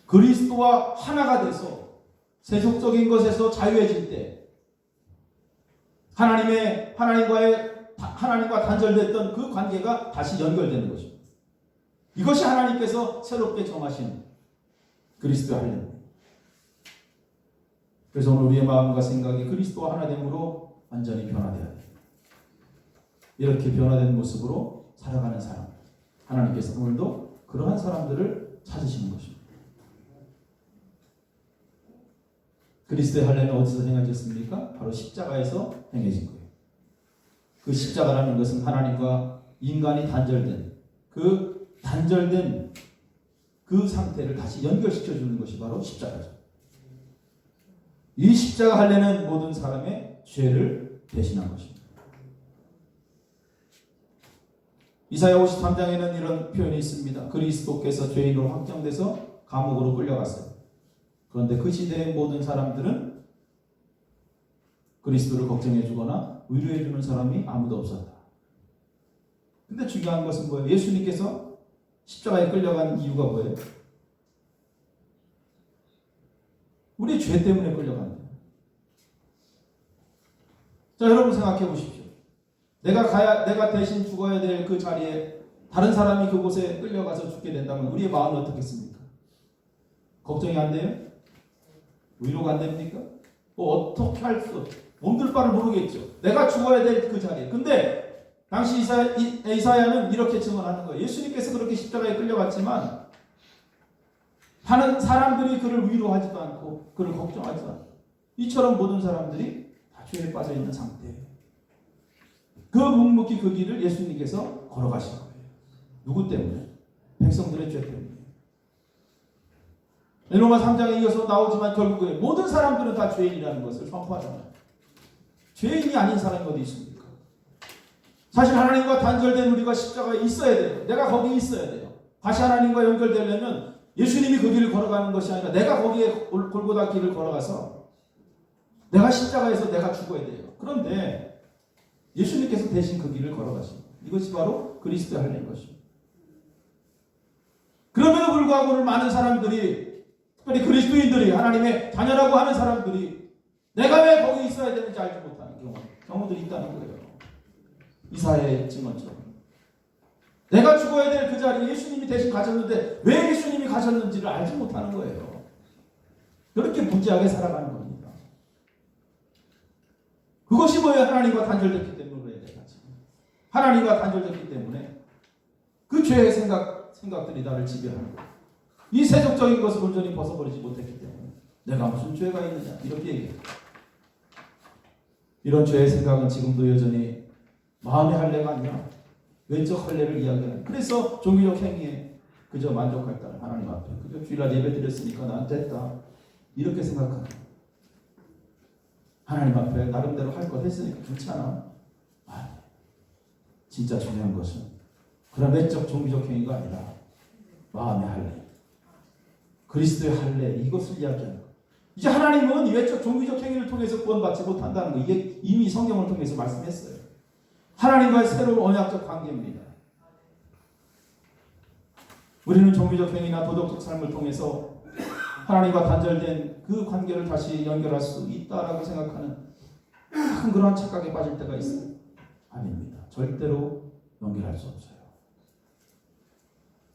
Speaker 1: 그리스도와 하나가 돼서 세속적인 것에서 자유해질 때 하나님과 단절됐던 그 관계가 다시 연결되는 것입니다. 이것이 하나님께서 새롭게 정하신 그리스도의 할례입니다. 그래서 오늘 우리의 마음과 생각이 그리스도와 하나됨으로 완전히 변화되어야 됩니다. 이렇게 변화된 모습으로 살아가는 사람, 하나님께서 오늘도 그러한 사람들을 찾으시는 것입니다. 그리스도의 할례는 어디서 행해졌습니까? 바로 십자가에서 행해진 거예요. 그 십자가라는 것은 하나님과 인간이 단절된 그 상태를 다시 연결시켜 주는 것이 바로 십자가죠. 이 십자가 할례는 모든 사람의 죄를 대신한 것입니다. 이사야 53장에는 이런 표현이 있습니다. 그리스도께서 죄인으로 확정돼서 감옥으로 끌려갔어요. 그런데 그 시대의 모든 사람들은 그리스도를 걱정해 주거나 위로해 주는 사람이 아무도 없었다. 근데 중요한 것은 뭐예요? 예수님께서 십자가에 끌려간 이유가 뭐예요? 우리 죄 때문에 끌려간 거예요. 자, 여러분 생각해 보십시오. 내가 대신 죽어야 될 그 자리에 다른 사람이 그곳에 끌려가서 죽게 된다면 우리의 마음이 어떻겠습니까? 걱정이 안 돼요? 위로가 안 됩니까? 뭐 어떻게 할 수, 몸둘 바를 모르겠죠. 내가 죽어야 될 그 자리에. 근데 당시 이사야는 이렇게 증언하는 거예요. 예수님께서 그렇게 십자가에 끌려갔지만 하는 사람들이 그를 위로하지도 않고 그를 걱정하지도 않고 이처럼 모든 사람들이 다 죄에 빠져 있는 상태예요. 그 묵묵히 그 길을 예수님께서 걸어가신 거예요. 누구 때문에? 백성들의 죄 때문에. 로마 3장에 이어서 나오지만 결국에 모든 사람들은 다 죄인이라는 것을 선포하잖아요. 죄인이 아닌 사람이 어디 있습니까? 사실 하나님과 단절된 우리가 십자가에 있어야 돼요. 내가 거기 있어야 돼요. 다시 하나님과 연결되려면 예수님이 그 길을 걸어가는 것이 아니라 내가 거기에 골고다 길을 걸어가서 내가 십자가에서 내가 죽어야 돼요. 그런데 예수님께서 대신 그 길을 걸어가십니다. 이것이 바로 그리스도의 할례인 것입니다. 그럼에도 불구하고 오늘 많은 사람들이, 특별히 그리스도인들이, 하나님의 자녀라고 하는 사람들이 내가 왜 거기 있어야 되는지 알지 못하는 경우들이 있다는 거예요. 이사야의 증언처럼. 내가 죽어야 될 그 자리에 예수님이 대신 가셨는데 왜 예수님이 가셨는지를 알지 못하는 거예요. 그렇게 무지하게 살아가는 겁니다. 그것이 뭐예요? 하나님과 단절됐기 때문에 그래야 돼요. 하나님과 단절됐기 때문에 그 죄의 생각들이 나를 지배하는 거예요. 이 세속적인 것을 온전히 벗어버리지 못했기 때문에 내가 무슨 죄가 있느냐 이렇게 얘기해요. 이런 죄의 생각은 지금도 여전히 마음의 할례가 아니라 왼쪽 할례를 이야기하는. 그래서 종교적 행위에 그저 만족할까 하나님 앞에 그저 주일날 예배 드렸으니까 난 됐다 이렇게 생각하는. 하나님 앞에 나름대로 할 것 했으니까 괜찮아. 아니, 진짜 중요한 것은 그런 외적 종교적 행위가 아니라 마음의 할례, 그리스도의 할례, 이것을 이야기하는 거예요. 이제 하나님은 외적 종교적 행위를 통해서 구원받지 못한다는 거, 이게 이미 성경을 통해서 말씀했어요. 하나님과의 새로운 언약적 관계입니다. 우리는 종교적 행위나 도덕적 삶을 통해서 하나님과 단절된 그 관계를 다시 연결할 수 있다라고 생각하는 큰 그러한 착각에 빠질 때가 있어요. 아닙니다. 절대로 연결할 수 없어요.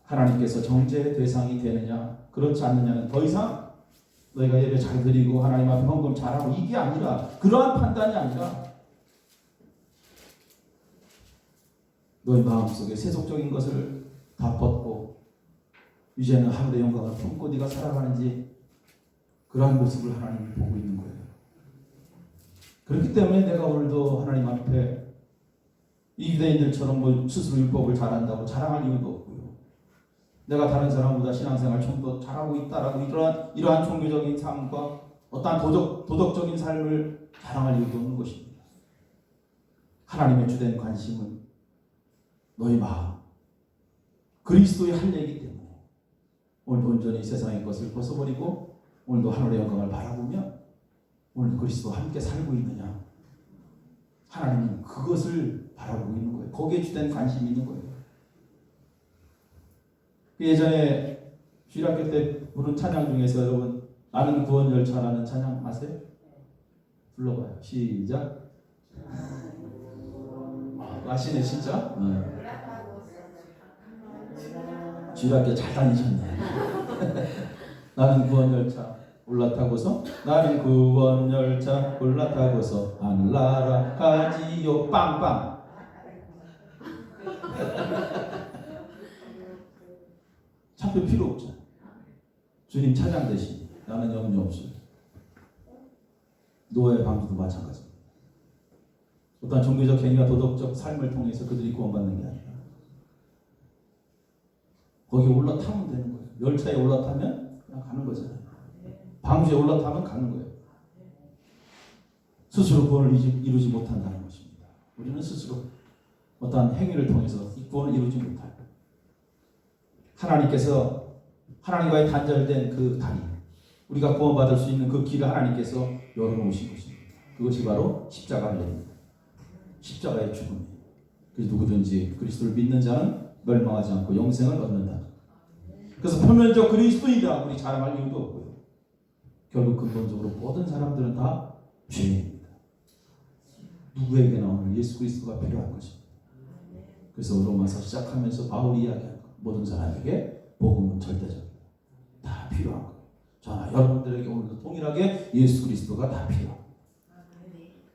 Speaker 1: 하나님께서 정죄의 대상이 되느냐 그렇지 않느냐는 더 이상 너희가 예배 잘 드리고 하나님 앞에 헌금 잘하고 이게 아니라, 그러한 판단이 아니라 너희 마음속에 세속적인 것을 다 벗고 이제는 하늘의 영광을 품고 네가 살아가는지 그러한 모습을 하나님이 보고 있는 거예요. 그렇기 때문에 내가 오늘도 하나님 앞에 이 유대인들처럼 뭐 스스로 율법을 잘한다고 자랑할 이유도 없고요. 내가 다른 사람보다 신앙생활 좀 더 잘하고 있다라고 이러한 종교적인 삶과 어떠한 도덕적인 삶을 자랑할 이유도 없는 것입니다. 하나님의 주된 관심은 너희 마음, 그리스도의 할례이기 때문에 오늘도 온전히 세상의 것을 벗어버리고 오늘도 하늘의 영광을 바라보며 오늘도 그리스도와 함께 살고 있느냐, 하나님은 그것을 바라보고 있는 거예요. 거기에 주된 관심이 있는 거예요. 예전에 주일학교 때 부른 찬양 중에서 여러분 나는 구원 열차라는 찬양 아세요? 불러봐요. 시작. 아시네 진짜? 주일학교 잘 다니셨네. 나는 구원 열차 올라타고서, 나는 구원 열차 올라타고서 하늘나라 가지요 빵빵. 찾을 필요 없죠. 주님 찬양 대신 나는 염려 없어요. 노아의 방주도 마찬가지입니다. 어떤 종교적 행위와 도덕적 삶을 통해서 그들이 구원받는 게 아니라 거기에 올라타면 되는 거예요. 열차에 올라타면 그냥 가는 거잖아요. 방주에 올라타면 가는 거예요. 스스로 구원을 이루지 못한다는 것입니다. 우리는 스스로 어떠한 행위를 통해서 이
Speaker 3: 구원을 이루지 못할. 하나님께서 하나님과의 단절된 그 다리, 우리가 구원받을 수 있는 그 길을 하나님께서 열어놓으신 것입니다. 그것이 바로 십자가의 일입니다. 십자가의 죽음이에요. 그래서 누구든지 그리스도를 믿는 자는 멸망하지 않고 영생을 얻는다. 그래서 표면적 그리스도인이라 우리 자랑할 이유도 없고요. 결국 근본적으로 모든 사람들은 다 죄인입니다. 누구에게나 오늘 예수 그리스도가 필요한 것입니다. 그래서 로마서 시작하면서 바울이 이야기하는 것, 모든 사람에게 복음은 절대적입니다. 다 필요한 거예요. 자, 여러분들에게 오늘도 동일하게 예수 그리스도가 다 필요합니다.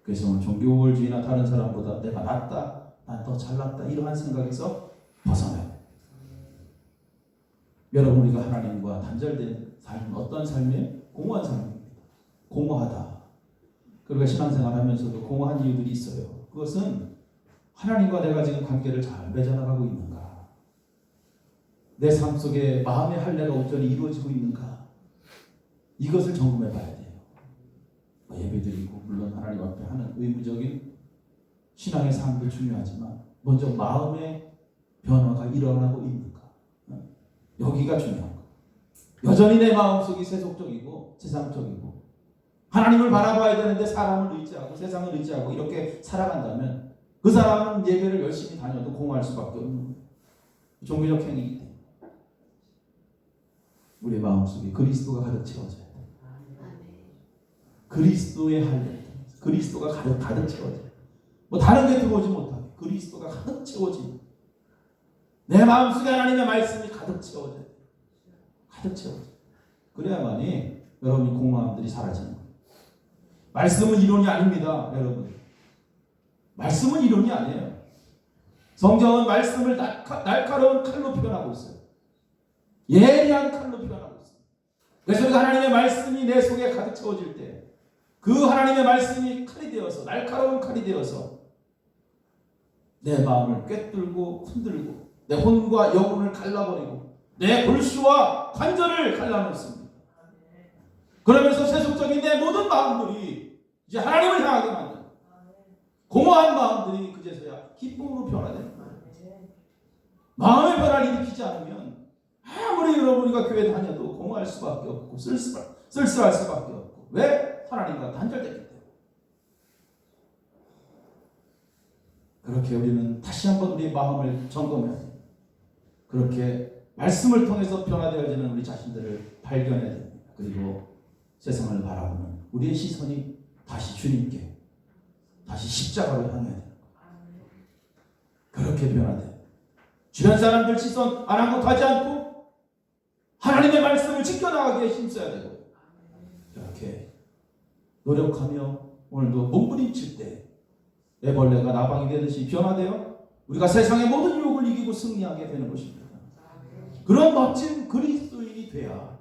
Speaker 3: 그래서 오늘 종교우월주의나 다른 사람보다 내가 낫다, 난 더 잘났다 이러한 생각에서 벗어나요. 여러분, 우리가 하나님과 단절된 삶은 어떤 삶이에요? 공허한 삶입니다. 공허하다. 그리고 신앙생활 하면서도 공허한 이유들이 있어요. 그것은 하나님과 내가 지금 관계를 잘 맺어나가고 있는가? 내 삶 속에 마음의 할례가 온전히 이루어지고 있는가? 이것을 점검해 봐야 돼요. 예배드리고 물론 하나님 앞에 하는 의무적인 신앙의 삶도 중요하지만 먼저 마음의 변화가 일어나고 있는가? 여기가 중요한 거예요. 여전히 내 마음속이 세속적이고 세상적이고 하나님을 바라봐야 되는데 사람을 의지하고 세상을 의지하고 이렇게 살아간다면 그 사람은 예배를 열심히 다녀도 공허할 수밖에 없는 거예요. 종교적 행위이기 때문에 우리 마음속에 그리스도가 가득 채워져야 돼요. 그리스도의 할례, 그리스도가 가득 채워져요. 뭐 다른 게 들어오지 못하게 그리스도가 가득 채워지는, 내 마음속에 하나님의 말씀이 가득 채워져요. 가득 채워져요. 그래야만이 여러분이 공허함들이 사라지는 거예요. 말씀은 이론이 아닙니다, 여러분. 말씀은 이론이 아니에요. 성경은 말씀을 날카로운 칼로 표현하고 있어요. 예리한 칼로 표현하고 있어요. 그래서 하나님의 말씀이 내 속에 가득 채워질 때 그 하나님의 말씀이 칼이 되어서, 날카로운 칼이 되어서 내 마음을 꿰뚫고 흔들고 내 혼과 영혼을 갈라버리고 내 골수와 관절을 갈라놓습니다. 그러면서 세속적인 내 모든 마음들이 이제 하나님을 향하게 만드는, 공허한 마음들이 그제서야 기쁨으로 변화되는 거예요. 마음의 변화를 일으키지 않으면 아무리 여러분이가 교회 다녀도 공허할 수밖에 없고 쓸쓸할 수밖에 없고. 왜? 하나님과 단절됐기 때문에. 그렇게 우리는 다시 한번 우리의 마음을 점검해야 돼요. 그렇게 말씀을 통해서 변화되어지는 우리 자신들을 발견해야 됩니다. 그리고 세상을 바라보는 우리의 시선이 다시 주님께, 다시 십자가로 향해야 돼요. 그렇게 변화돼요. 주변 사람들 시선 아랑곳하지 않고 하나님의 말씀을 지켜나가기에 힘써야 되고, 이렇게 노력하며 오늘도 몸부림칠 때 애벌레가 나방이 되듯이 변화되어 우리가 세상의 모든 유혹을 이기고 승리하게 되는 것입니다. 그런 멋진 그리스도인이 돼야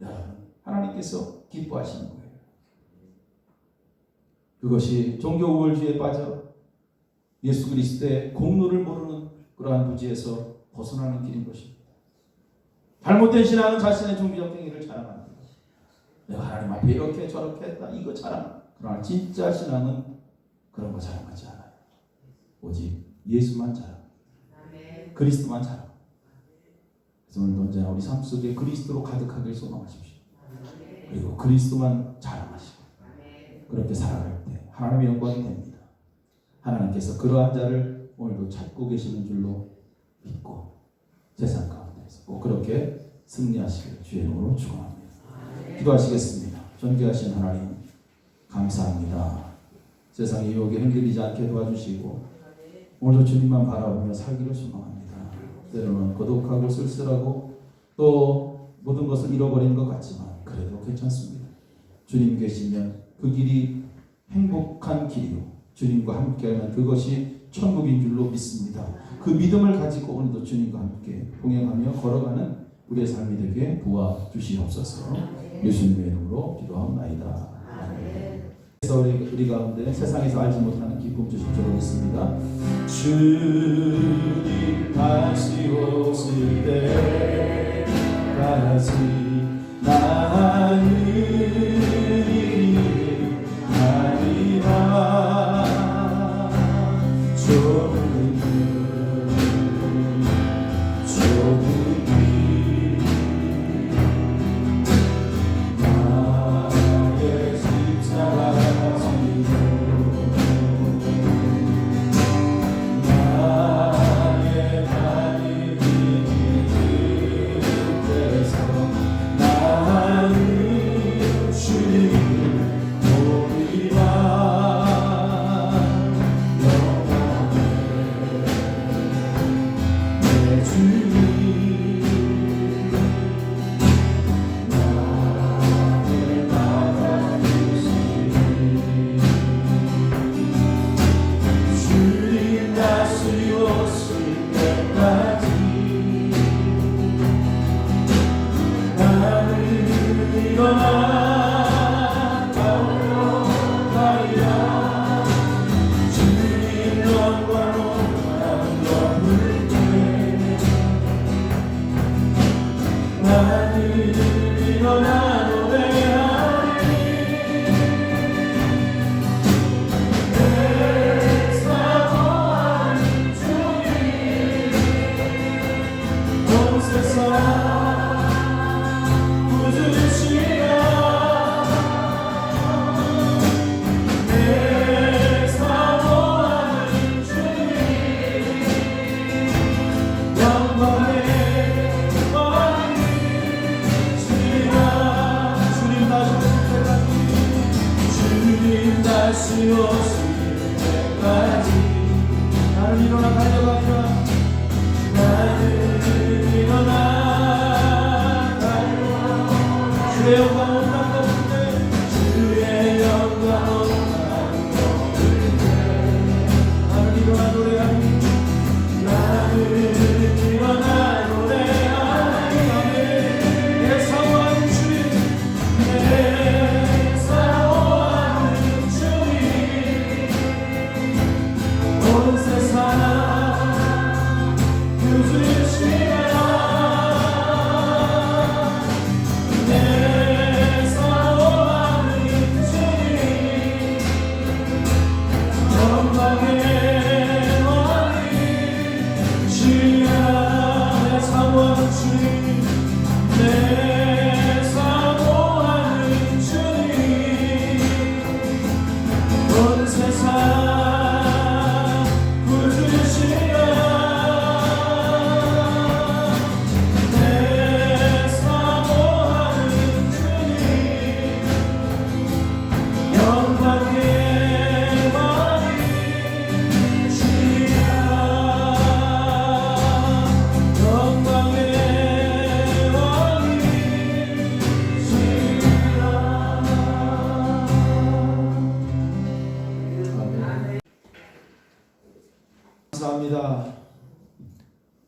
Speaker 3: 여러분 하나님께서 기뻐하시는 거예요. 그것이 종교 우월주의에 빠져 예수 그리스도의 공로를 모르는 그러한 부지에서 벗어나는 길인 것입니다. 잘못된 신앙은 자신의 종교적 행위를 자랑하는 것. 내가 하나님 앞에 이렇게 저렇게 했다, 이거 자랑. 그러나 진짜 신앙은 그런 거 자랑하지 않아요. 오직 예수만 자랑, 그리스도만 자랑. 그래서 오늘도 언제나 우리 삶 속에 그리스도로 가득하길 소망하십시오. 그리고 그리스도만 자랑하시고 그렇게 살아갈 때 하나님의 영광이 됩니다. 하나님께서 그러한 자를 오늘도 찾고 계시는 줄로 믿고 세상 가운데서 꼭 그렇게 승리하시길 주의 이름으로 축원합니다. 기도하시겠습니다. 존귀하신 하나님, 감사합니다. 세상의 유혹에 흔들리지 않게 도와주시고 오늘도 주님만 바라보며 살기를 소망합니다. 때로는 고독하고 쓸쓸하고 또 모든 것을 잃어버린 것 같지만 그래도 괜찮습니다. 주님 계시면 그 길이 행복한 길이요, 주님과 함께하면 그것이 천국인 줄로 믿습니다. 그 믿음을 가지고 오늘도 주님과 함께 동행하며 걸어가는 우리의 삶이 되게 도와주시옵소서. 예수님의 이름으로 기도하옵나이다. 그래서 우리 가운데 세상에서 알지 못하는 기쁨 주실 줄 믿습니다. 주님 다시 오실 때까지 나는 아니라 조금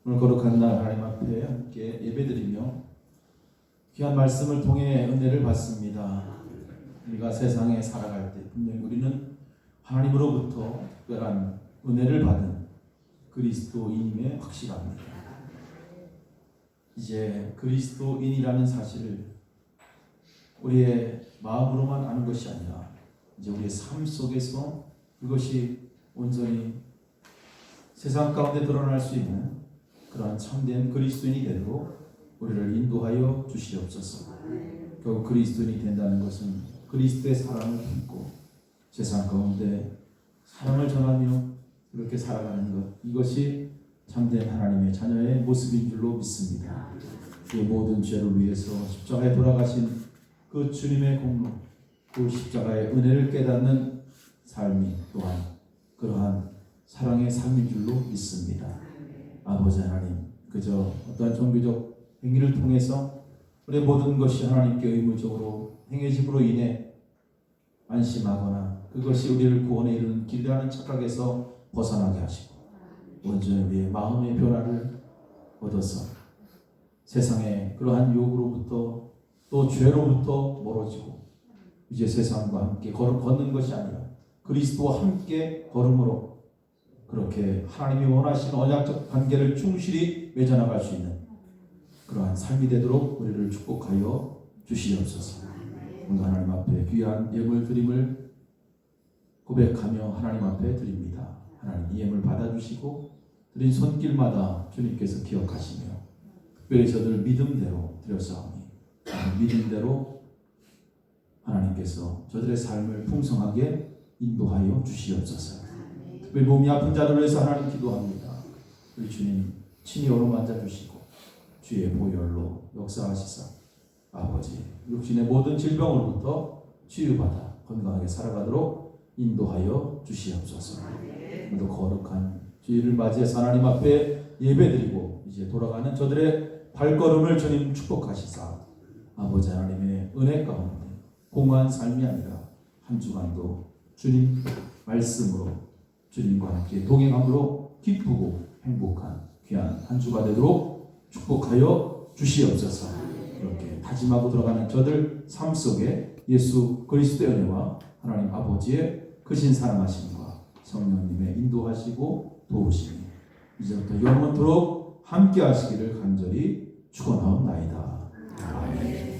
Speaker 3: 오늘 거룩한 날 하나님 앞에 함께 예배드리며 귀한 말씀을 통해 은혜를 받습니다. 우리가 세상에 살아갈 때 분명히 우리는 하나님으로부터 특별한 은혜를 받은 그리스도인임에 확실합니다. 이제 그리스도인이라는 사실을 우리의 마음으로만 아는 것이 아니라 이제 우리의 삶 속에서 그것이 온전히 세상 가운데 드러날 수 있는 그러한 참된 그리스도인이 되도록 우리를 인도하여 주시옵소서. 결국 그리스도인이 된다는 것은 그리스도의 사랑을 품고 세상 가운데 사랑을 전하며 그렇게 살아가는 것, 이것이 참된 하나님의 자녀의 모습인 줄로 믿습니다. 그 모든 죄를 위해서 십자가에 돌아가신 그 주님의 공로, 그 십자가의 은혜를 깨닫는 삶이 또한 그러한 사랑의 삶인 줄로 믿습니다. 아버지 하나님, 그저 어떠한 종교적 행위를 통해서 우리의 모든 것이 하나님께 의무적으로 행해짐으로 인해 안심하거나 그것이 우리를 구원에 이르는 길이라는 착각에서 벗어나게 하시고 온전히 우리의 마음의 변화를 얻어서 세상의 그러한 유혹으로부터 또 죄로부터 멀어지고 이제 세상과 함께 걷는 것이 아니라 그리스도와 함께 걸음으로 그렇게 하나님이 원하시는 언약적 관계를 충실히 맺어나갈 수 있는 그러한 삶이 되도록 우리를 축복하여 주시옵소서. 오늘 하나님 앞에 귀한 예물 드림을 고백하며 하나님 앞에 드립니다. 하나님 이 예물 받아주시고 드린 손길마다 주님께서 기억하시며 특별히 저들 믿음대로 드렸사오니 믿음대로 하나님께서 저들의 삶을 풍성하게 인도하여 주시옵소서. 특별히 몸이 아픈 자들을 위해서 하나님 기도합니다. 우리 주님 친히 어루만져 주시고 주의 보혈로 역사하시사 아버지 육신의 모든 질병으로부터 치유받아 건강하게 살아가도록 인도하여 주시옵소서. 오늘도 거룩한 주일을 맞이해서 하나님 앞에 예배드리고 이제 돌아가는 저들의 발걸음을 주님 축복하시사 아버지 하나님의 은혜 가운데 공허한 삶이 아니라 한 주간도 주님 말씀으로 주님과 함께 동행함으로 기쁘고 행복한 귀한 한 주가 되도록 축복하여 주시옵소서. 이렇게 다짐하고 들어가는 저들 삶 속에 예수 그리스도의 은혜와 하나님 아버지의 크신 사랑하심과 성령님의 인도하시고 도우심이 이제부터 영원토록 함께 하시기를 간절히 축원하옵나이다. 아멘.